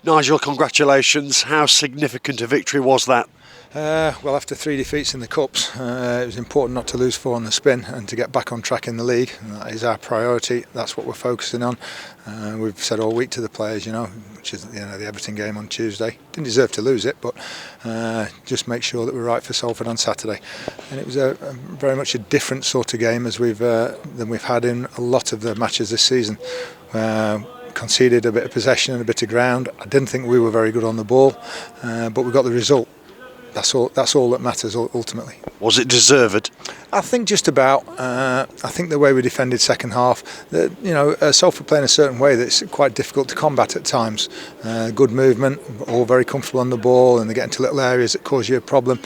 Nigel, congratulations. How significant a victory was that? Well, after 3 defeats in the Cups, it was important not to lose 4 on the spin and to get back on track in the league. That is our priority. That's what we're focusing on. We've said all week to the players, which is the Everton game on Tuesday. Didn't deserve to lose it, but just make sure that we're right for Salford on Saturday. And it was a very much a different sort of game as than we've had in a lot of the matches this season. Conceded a bit of possession and a bit of ground. I didn't think we were very good on the ball, but we got the result. That's all that matters ultimately. Was it deserved? I think just about. I think the way we defended second half, Salford playing a certain way that's quite difficult to combat at times. Good movement, all very comfortable on the ball, and they get into little areas that cause you a problem.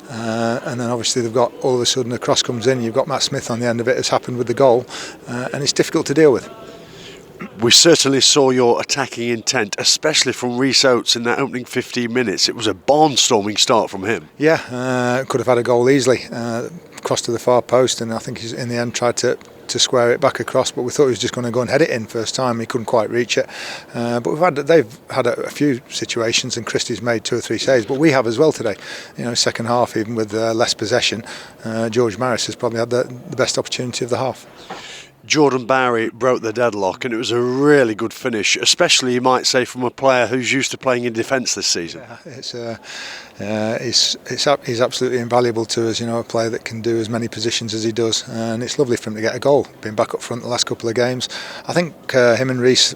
And then obviously they've got, all of a sudden the cross comes in, you've got Matt Smith on the end of it, as happened with the goal, and it's difficult to deal with. We certainly saw your attacking intent, especially from Rhys Oates in that opening 15 minutes. It was a barnstorming start from him. Yeah, could have had a goal easily. Crossed to the far post, and I think he's in the end tried to square it back across, but we thought he was just going to go and head it in first time. He couldn't quite reach it. But they've had a few situations, and Christie's made 2 or 3 saves, but we have as well today. Second half, even with less possession, George Maris has probably had the best opportunity of the half. Jordan Bowery broke the deadlock, and it was a really good finish, especially, you might say, from a player who's used to playing in defence this season. Yeah, he's absolutely invaluable to us, a player that can do as many positions as he does, and it's lovely for him to get a goal. Been back up front the last couple of games. I think him and Rhys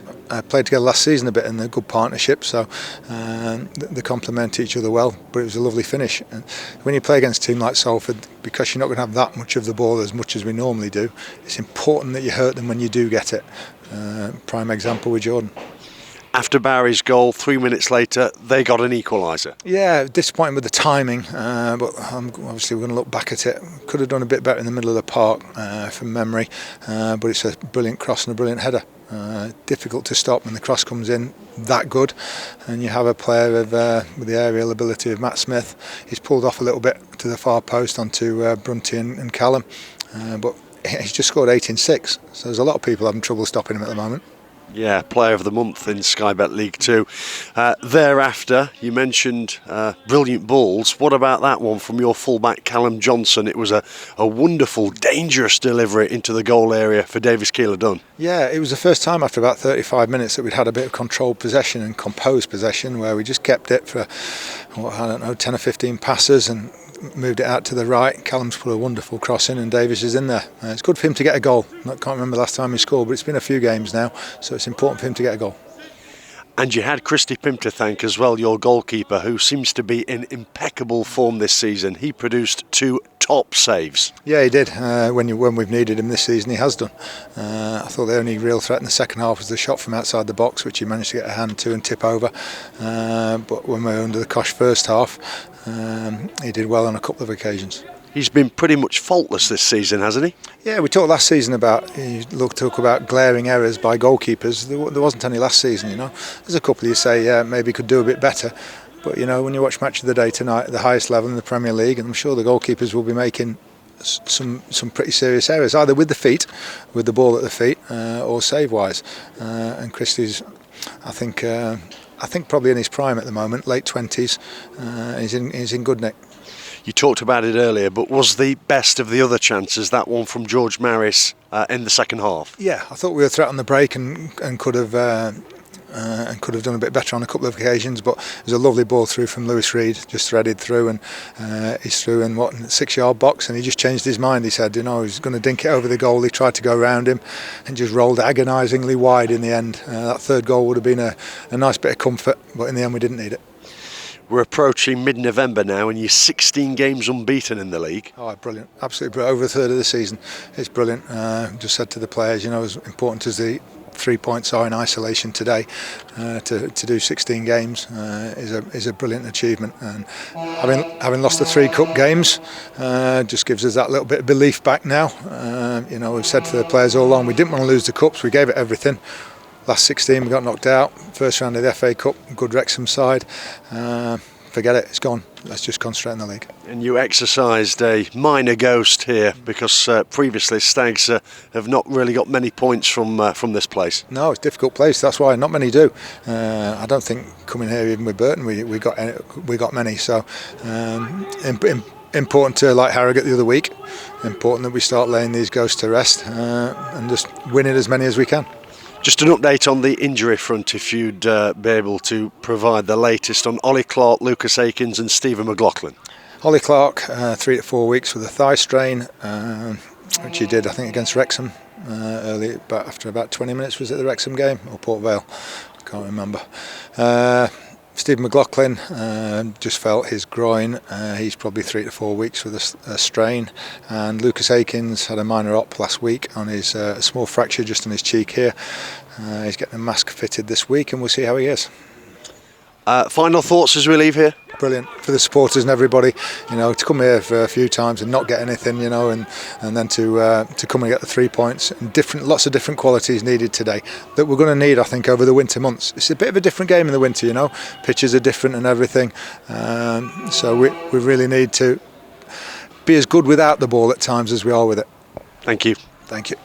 played together last season a bit in a good partnership, so they complement each other well, but it was a lovely finish. And when you play against a team like Salford, because you're not going to have that much of the ball as much as we normally do, it's important that you hurt them when you do get it. Prime example with Jordan. After Bowery's goal, 3 minutes later, they got an equaliser. Yeah, disappointing with the timing, but obviously we're going to look back at it. Could have done a bit better in the middle of the park from memory, but it's a brilliant cross and a brilliant header. Difficult to stop when the cross comes in that good, and you have a player with the aerial ability of Matt Smith. He's pulled off a little bit to the far post onto Brunty and Callum, but he's just scored 8 in 6, so there's a lot of people having trouble stopping him at the moment. Yeah, Player of the Month in Sky Bet League 2. Thereafter, you mentioned brilliant balls. What about that one from your fullback Callum Johnson? It was a wonderful, dangerous delivery into the goal area for Davis Keeler-Dunn. Yeah, it was the first time after about 35 minutes that we'd had a bit of controlled possession and composed possession, where we just kept it for 10 or 15 passes and moved it out to the right. Callum's put a wonderful cross in, and Davis is in there. It's good for him to get a goal. I can't remember the last time he scored, but it's been a few games now, so it's important for him to get a goal. And you had Christy Pym to thank as well, your goalkeeper, who seems to be in impeccable form this season. He produced 2 top saves. Yeah, he did. When we've needed him this season, he has done. I thought the only real threat in the second half was the shot from outside the box, which he managed to get a hand to and tip over. But when we were under the cosh first half, he did well on a couple of occasions. He's been pretty much faultless this season, hasn't he? Yeah, we talked last season about glaring errors by goalkeepers. There wasn't any last season, There's a couple you say maybe could do a bit better. But, when you watch Match of the Day tonight at the highest level in the Premier League, and I'm sure the goalkeepers will be making some pretty serious errors, either with the feet, with the ball at the feet, or save-wise. And Christie's, I think probably in his prime at the moment, late 20s, he's in good nick. You talked about it earlier, but was the best of the other chances that one from George Maris in the second half? Yeah, I thought we were a threat on the break and could have done a bit better on a couple of occasions, but it was a lovely ball through from Lewis Reed, just threaded through, and he's through in 6-yard box, and he just changed his mind. He said, he's going to dink it over the goal. He tried to go around him and just rolled agonisingly wide in the end. That third goal would have been a nice bit of comfort, but in the end we didn't need it. We're approaching mid-November now, and you're 16 games unbeaten in the league. Oh, brilliant. Absolutely brilliant. Over a third of the season. It's brilliant. Just said to the players, as important as the 3 points are in isolation today, to do 16 games is a brilliant achievement. And having lost the 3 cup games just gives us that little bit of belief back now. We've said to the players all along, we didn't want to lose the cups. We gave it everything. Last 16 we got knocked out. First round of the FA Cup, good Wrexham side. Forget it, it's gone. let's just concentrate on the league. And you exercised a minor ghost here because previously Stags have not really got many points from this place. No, it's a difficult place. That's why not many do. I don't think coming here even with Burton we got many. So important to, like Harrogate the other week. Important that we start laying these ghosts to rest and just winning as many as we can. Just an update on the injury front, if you'd be able to provide the latest on Ollie Clark, Lucas Akins and Stephen McLaughlin. Ollie Clark, 3 to 4 weeks with a thigh strain, which he did, I think, against Wrexham early, but after about 20 minutes. Was it the Wrexham game or Port Vale? I can't remember. Stephen McLaughlin just felt his groin. He's probably 3 to 4 weeks with a strain. And Lucas Akins had a minor op last week on his small fracture just on his cheek here. He's getting a mask fitted this week, and we'll see how he is. Final thoughts as we leave here? Brilliant for the supporters and everybody, to come here for a few times and not get anything, and then to come and get the 3 points, and lots of different qualities needed today that we're going to need, I think, over the winter months. It's a bit of a different game in the winter, pitches are different and everything, so we really need to be as good without the ball at times as we are with it. Thank you. Thank you.